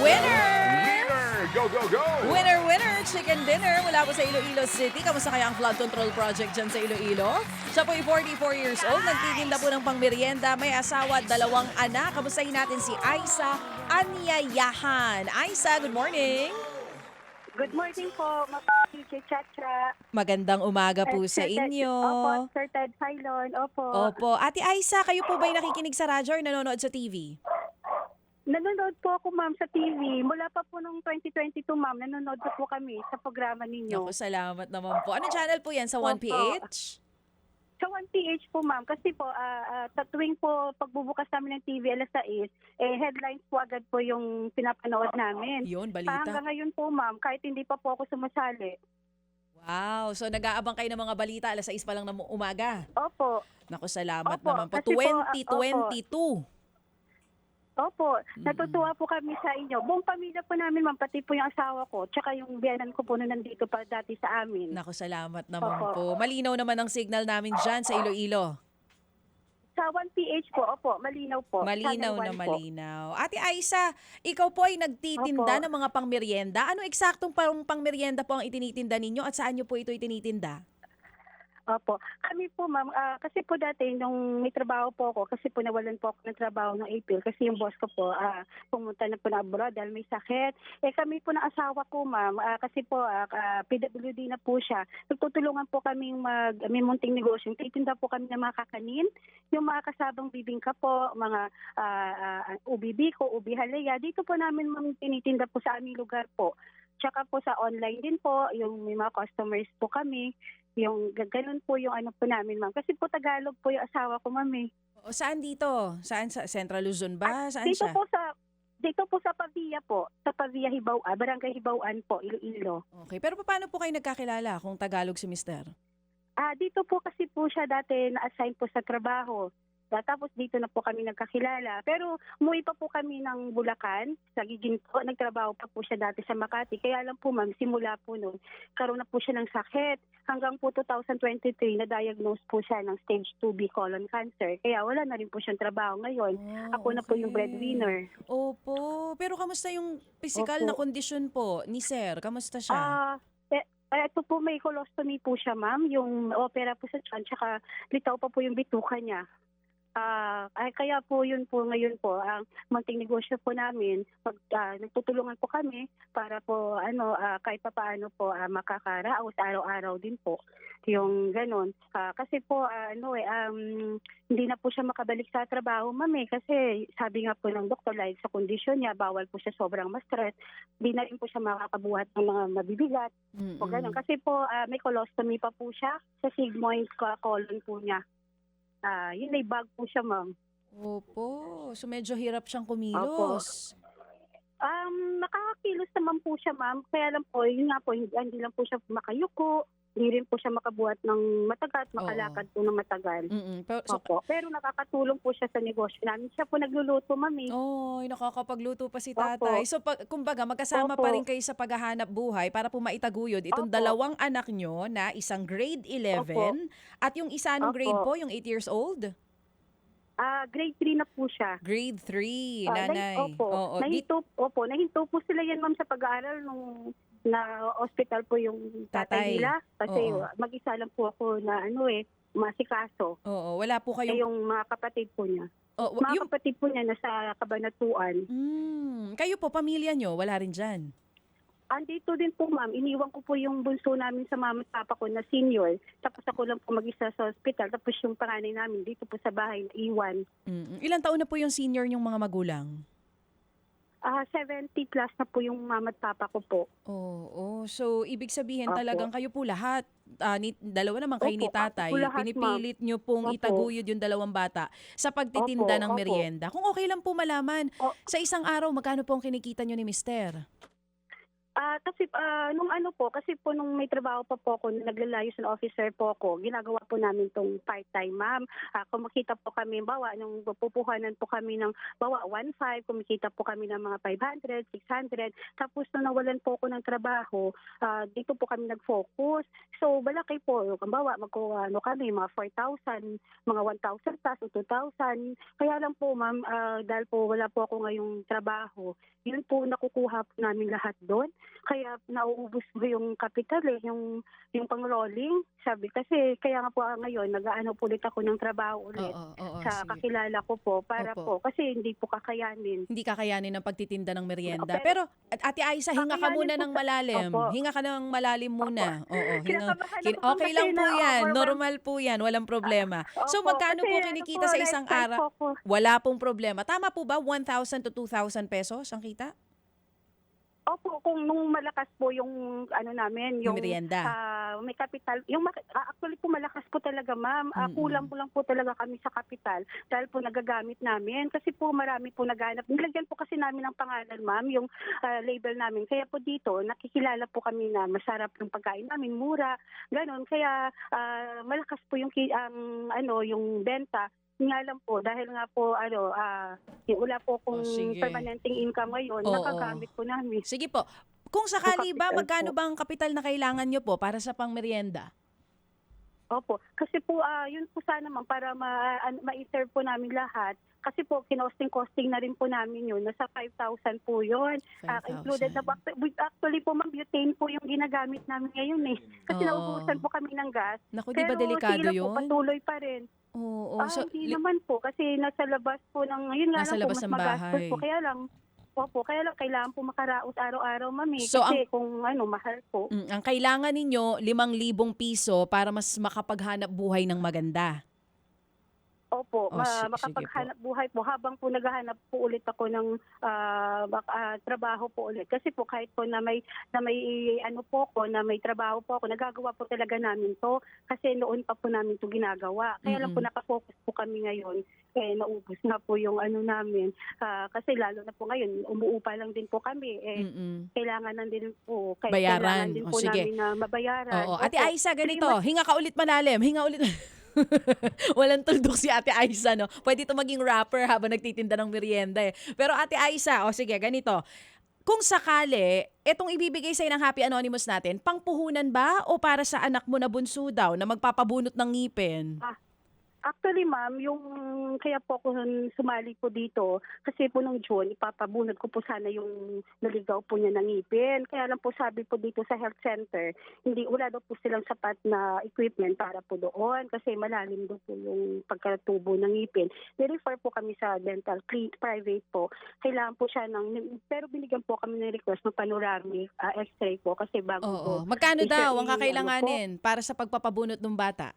Winner! Winner! Go, go, go! Winner, winner! Chicken dinner mula po sa Iloilo City. Kamusta kaya ang flood control project dyan sa Iloilo? Siya po ay 44 years old. Nagtitinda po ng pangmerienda. May asawa at 2 anak. Kamustahin natin si Aisa Anyayahan. Aisa, good morning! Good morning po, Mapapiti Chacha. Magandang umaga po sa inyo. Opo, Sir Ted Filon. Opo. Opo. Ate Aisa, kayo po ba'y nakikinig sa radyo or nanonood sa TV? Nanonood po ako, ma'am, sa TV. Mula pa po noong 2022, ma'am, nanonood po kami sa programa ninyo. Naku, salamat naman po. Anong channel po yan? Sa 1PH? Sa 1PH po, ma'am, kasi po, tuwing po pagbubukas namin ng TV alas 6, headlines po agad po yung pinapanood namin. Yun, balita. Hanggang ngayon po, ma'am, kahit hindi pa po ako sumasali. Wow. So nag-aabang kayo ng mga balita alas 6 pa lang ng umaga. Opo. Naku, salamat Opo, naman po. kasi po, 2022. Opo, natutuwa po kami sa inyo. Buong pamilya po namin, ma'am, pati po yung asawa ko, tsaka yung biyanan ko po na nandito pa dati sa amin. Naku, salamat naman Opo. po. Malinaw naman ang signal namin dyan sa Iloilo. Sa 1PH po, opo, malinaw po. Malinaw na Channel 1 po. malinaw. Ate Aisa, ikaw po ay nagtitinda Opo. ng mga pangmerienda. Ano eksaktong pangmerienda po ang itinitinda ninyo at saan nyo po ito itinitinda? Opo. Kami po, ma'am, kasi po dati nung may trabaho po ako, kasi po nawalan po ako ng trabaho ng April kasi yung boss ko po pumunta na po na abroad dahil may sakit. Kami po ng asawa ko, ma'am, kasi po PWD na po siya. Nagtutulungan po kami may munting negosyo. Titinda po kami ng mga kakanin, yung mga kasabang bibingka po, mga ubi biko, ubi halaya. Dito po namin, ma'am, tinitinda po sa aming lugar po. Tsaka po sa online din po, yung may mga customers po kami. Yung ganun po yung ano po namin, ma'am. Kasi po Tagalog po yung asawa ko, ma'am, eh. O, saan dito? Saan? Sa Central Luzon ba? Saan Dito siya? dito po sa Pavia po. Sa Pavia Barangay Hibauan po, Iloilo. Okay. Pero paano po kayo nagkakilala kung Tagalog si Mister? Dito po kasi po siya dati na-assign po sa trabaho. Tapos dito na po kami nagkakilala. Pero umuwi pa po kami ng Bulacan, sa Gigin po. Nagtrabaho pa po siya dati sa Makati. Kaya lang po, ma'am, simula po noon, karoon na po siya ng sakit. Hanggang po 2023, na-diagnose po siya ng stage 2B colon cancer. Kaya wala na rin po siyang trabaho ngayon. Ako na po yung breadwinner. Opo. Pero kamusta yung physical na Opo. kondisyon po ni Sir? Kamusta siya? Ito po, may colostomy po siya, ma'am. Yung opera po sa tiyan, tsaka litaw pa po yung bituka niya. Kaya po yun po ngayon po ang munting negosyo po namin, nagtutulungan po kami para po kahit papaano po makakaraos araw-araw din po yung ganon. Kasi po hindi na po siya makabalik sa trabaho, ma'am, kasi sabi nga po ng doktor, like sa kondisyon niya, bawal po siya sobrang ma-stress, hindi na rin po siya makakabuhat ng mga mabibigat o ganon. Kasi po may colostomy pa po siya sa sigmoid colon po niya. Yun ay bag po siya, ma'am. Opo. So medyo hirap siyang kumilos. Nakakakilos naman po siya, ma'am. Kaya lang po, yun nga po, hindi lang po siya makayuko, hindi rin po siya makabuhat ng matagal at makalakad po ng matagal. Pero nakakatulong po siya sa negosyo namin. Siya po nagluluto, ma'am. Oy, nakakapagluto pa si tatay. So kumbaga magkasama pa rin kayo sa paghahanap buhay para po maitaguyod itong 2 anak nyo na isang grade 11 at yung isa anong grade po, yung 8 years old? Grade 3 na po siya. Grade 3, nanay. Oo. Nahinto po sila yan, ma'am, sa pag-aaral nung na hospital po yung tatay nila. Kasi mag-isa lang po ako na masikaso. Oo, wala po kayong... Yung mga kapatid po niya. Kapatid po niya nasa Cabanatuan. Kayo po, pamilya nyo, wala rin dyan? Andito din po, ma'am. Iniwan ko po yung bunso namin sa mama at papa ko na senior. Tapos ako lang po mag-isa sa hospital. Tapos yung panganay namin dito po sa bahay na iwan. Ilang taon na po yung senior yung mga magulang? 70 plus na po yung mama at papa ko po. Oo. So, ibig sabihin talagang kayo po lahat, dalawa naman kayo ni tatay, lahat, pinipilit nyo pong itaguyod yung 2 bata sa pagtitinda ng merienda. Kung okay lang po malaman, sa isang araw, magkano po ang kinikita nyo ni Mister? Kasi nung ano po, kasi po nung may trabaho pa po ako, nung naglalayos na officer po ako, ginagawa po namin tong part-time, ma'am. Kumikita po kami, bawa, nung pupuhanan po kami ng, bawa, 1.5, kumikita po kami ng mga 500, 600. Tapos nung nawalan po ako ng trabaho, dito po kami nag-focus. So, malaki po. Bawa, kami, mga 4,000, mga 1,000 plus o 2,000. Kaya lang po, ma'am, dahil po wala po ako ngayong trabaho, yun po nakukuha po namin lahat doon. Kaya nauubos po yung kapital yung pang-rolling. Sabi kasi, kaya nga po ngayon, nag-aano po ulit ako ng trabaho ulit Oo, sa sige. kakilala ko po para Opo. po, kasi hindi po kakayanin. Hindi kakayanin ng pagtitinda ng merienda. Pero, Pero, Ate Aisa, hinga ka kakayanin muna po ng malalim. Opo. Hinga ka ng malalim muna. Oo, hinga. Kinakabahan ako po Okay kasi lang po yan. na-overwhelm. Normal po yan. Walang problema. So, Opo, magkano kasi po ano kinikita po, sa isang na-excite araw? po ako. Wala pong problema. Tama po ba? 1,000 to 2,000 pesos ang kita? Opo, kung nung malakas po yung ano namin, Yung merienda. may kapital, actually po malakas po talaga, ma'am. Kulang po lang po talaga kami sa kapital dahil po nagagamit namin kasi po marami po naghanap. Nilagyan po kasi namin ng pangalan, ma'am, yung label namin. Kaya po dito nakikilala po kami na masarap yung pagkain namin, mura, ganun. Kaya malakas po yung yung benta. Nga lang po, dahil nga po, wala po kung Sige. permanenteng income ngayon, Oo. nakagamit po namin. Sige po. Kung sakali ba, Yung kapital magkano po. ba ang kapital na kailangan nyo po para sa pangmerienda? Opo. Kasi po, yun po sana, ma'am, para ma-serve po namin lahat. Kasi po, kinosting-costing na rin po namin yun. Nasa 5,000 po yun. 5,000. Included na po. Actually po, ma'am, butane po yung ginagamit namin ngayon eh. Kasi Oo. naubusan po kami ng gas. Naku, di ba Pero delikado sige lang yun? po, patuloy pa rin. Oo. So, Hindi naman po. Kasi nasa labas po ng, yun nga Nasa lang po, labas mas ng magastos bahay. po. Kaya lang, kaya lang kailangan po makaraos araw-araw, ma'am eh. So, Kasi kung mahal po. ang kailangan ninyo, 5,000 piso para mas makapaghanap buhay ng maganda. Opo, Sige makapaghanap buhay po habang po naghahanap po ulit ako ng trabaho po ulit. Kasi po kahit po na may ano po ko, na may trabaho po ako, nagagawa po talaga namin to kasi noon pa po namin to ginagawa. Kaya lang po nakafocus po kami ngayon. Naubos na po yung ano namin. Kasi lalo na po ngayon, umuupa lang din po kami. Kailangan na din po. Bayaran. Kailangan din po Sige. namin na mabayaran. Oo. Ate Opo. Aisa, ganito. Hinga ka ulit malalim. Hinga ulit. Walang tuldok si Ate Aisa, no? Pwede ito maging rapper habang nagtitinda ng merienda eh. Pero Ate Aisa, sige, ganito. Kung sakali, etong ibibigay sa'yo ng Happy Anonymous natin, pangpuhunan ba o para sa anak mo na bunso daw na magpapabunot ng ngipin? Actually, ma'am, yung kaya po ako sumali po dito, kasi po nung June, ipapabunod ko po sana yung naligaw po niya ng ngipin. Kaya lang po sabi po dito sa health center, wala daw po silang sapat na equipment para po doon kasi malalim daw po yung pagkatubo ng ngipin. Ni-refer po kami sa dental clinic, private po. Kailangan po siya pero binigyan po kami ng request ng panoramic x-ray po kasi bago po. Oo. Magkano daw ang Ano kakailanganin para sa pagpapabunot ng bata?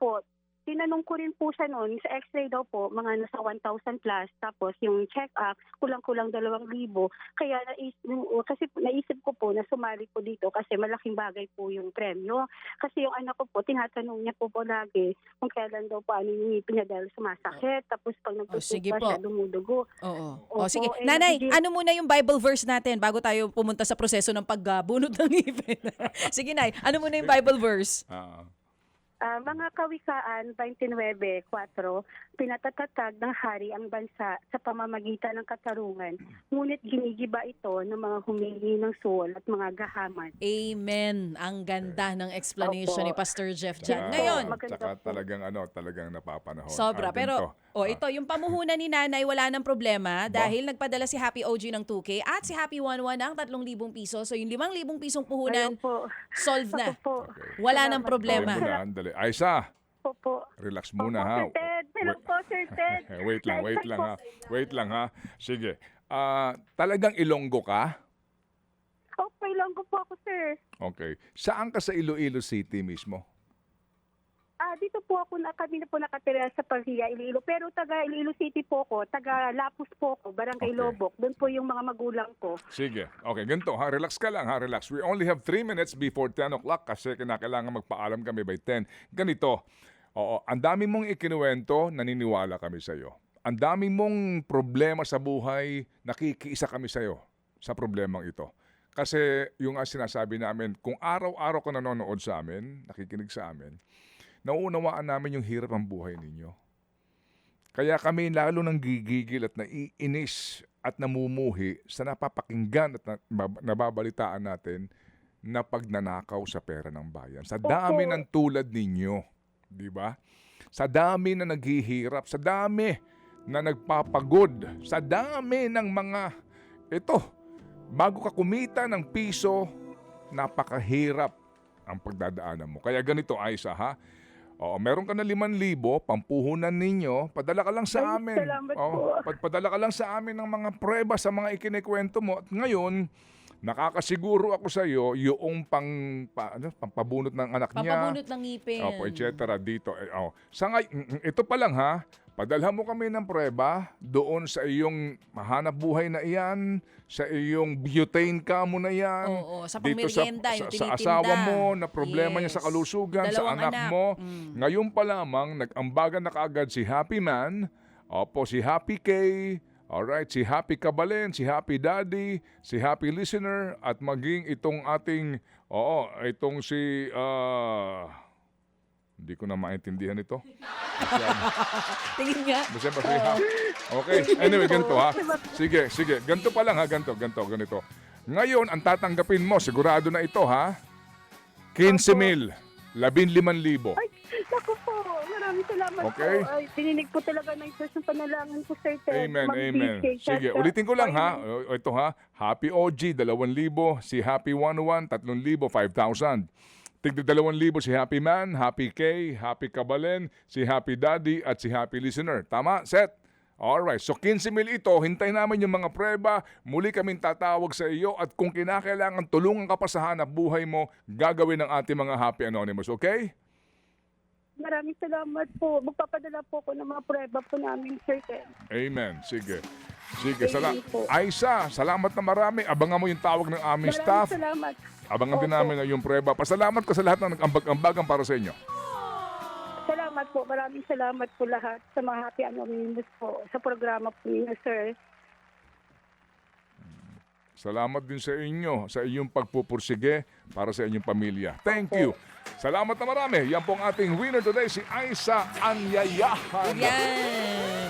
po, tinanong ko rin po siya noon, sa x-ray daw po, mga nasa 1,000 plus. Tapos yung check-up, kulang-kulang 2,000. Kaya kasi naisip ko po na sumali po dito kasi malaking bagay po yung premyo. Kasi yung anak ko po, tinatanong niya po lagi kung kailan daw po ano yung ngipin niya dahil sumasakit. Tapos pag sige nagtutupa po. siya, dumudugo. Oo. Opo, Sige. Nanay, nabigyan- ano muna yung Bible verse natin bago tayo pumunta sa proseso ng pagbunot ng ngipin? Sige, Nay. Ano muna yung Bible verse? Mga kawikaan 29:4, pinatatatag ng hari ang bansa sa pamamagitan ng katarungan, ngunit ginigiba ito ng mga humingi ng suwal at mga gahaman. Amen. Ang ganda ng explanation Opo. ni Pastor Jeff dyan. Opo. Ngayon, Maganda Tsaka po. talagang napapanahon. sobra. Pero, ito, yung pamuhunan ni Nanay, wala ng problema dahil nagpadala si Happy OG ng 2K at si Happy 11 ng 3,000 piso. So, yung 5,000 pisong puhunan, Ayun po. solve na. Ako po. Okay. Wala ng Salamat po. problema. Andali. Aisa, Opo. relax Opo, muna ha. Sir Ted. Hello po, Sir Ted. Wait lang Like ha. Wait lang ha. Sige. Talagang Ilonggo ka? Okay lang po ako, sir. Okay. Saan ka sa Iloilo City mismo? Dito po ako kami na po nakatira sa Pavia, Iloilo. Pero taga Iloilo City po ako, taga Lapus po ako, Barangay Okay. Lobok. Doon po yung mga magulang ko. Sige. Okay, ganito ha. Relax ka lang ha. Relax. We only have 3 minutes before 10 o'clock kasi kinakailangan magpaalam kami by 10. Ganito. Oo, ang dami mong ikinuwento, naniniwala kami sa'yo. Ang dami mong problema sa buhay, nakikiisa kami sa'yo sa problemang ito. Kasi yung sinasabi namin, kung araw-araw ka nanonood sa amin, nakikinig sa amin, nauunawaan namin yung hirap ng buhay ninyo. Kaya kami lalo nang gigigil at naiinis at namumuhi sa napapakinggan at nababalitaan natin na pagnanakaw sa pera ng bayan. Sa dami ng tulad ninyo, di ba? Sa dami na naghihirap, sa dami na nagpapagod, sa dami ng mga bago ka kumita ng piso, napakahirap ang pagdadaanan mo. Kaya ganito, Aisa, ha? Oo, meron ka na 5,000, pampuhunan ninyo, padala ka lang sa amin. Salamat po. Padala ka lang sa amin ng mga prueba sa mga ikinikwento mo. At ngayon, nakakasiguro ako sa iyo yung pampabunot ng anak niya. Papabunot ng ngipin. Opo, et cetera, dito. Ito pa lang ha, padalhan mo kami ng prueba doon sa iyong mahanap buhay na iyan, sa iyong butane ka mo na yan. Oo, sa dito pangmerienda, yung sa tinitinda. asawa mo na problema niya sa Yes. kalusugan, sa Dalawang anak anak. mo. Ngayon pa lamang, nag-ambagan na kaagad si Happy Man, si Happy K, alright, si Happy Kabalen, si Happy Daddy, si Happy Listener, at maging itong ating, itong si, hindi ko na maintindihan ito. Tingin nga. Basta si Happy. Okay, anyway, ganito ha. Sige, ganito pa lang ha, ganito. Ngayon, ang tatanggapin mo, sigurado na ito ha, 15,000, 15,000. Ay, naku po. Maraming salamat Okay. po. Ay, dininig po talaga ng Diyos yung panalangin ko, Sir Ted. Amen. Mag-appreciate siya Sige, sa- ulitin ko lang ha. Ito ha, Happy OG, 2,000. Si Happy 101, 3,000, 5,000. Tigda 2,000 si Happy Man, Happy K, Happy Kabalen, si Happy Daddy, at si Happy Listener. Tama, set? Alright, so 15,000 ito, hintayin namin yung mga prueba, muli kaming tatawag sa iyo at kung kinakailangan tulungan ka pa sa hanap buhay mo, gagawin ng ating mga Happy Anonymous, okay? Maraming salamat po. Magpapadala po ako ng mga prueba po namin, Sir Ted. Amen. Sige, Thank you po. Aisa, salamat na marami. Abangan mo yung tawag ng aming staff. Maraming salamat. Abangan din Opo. namin yung prueba. Pasalamat ko sa lahat ng nag-ambag-ambagan para sa inyo. Salamat po. Maraming salamat po lahat sa mga Happy Anonymous po sa programa po niyo, Sir. Salamat din sa inyo, sa inyong pagpupursige para sa inyong pamilya. Thank you. Salamat na marami. Yan po ang ating winner today, si Aisa Anyayahan. Yan.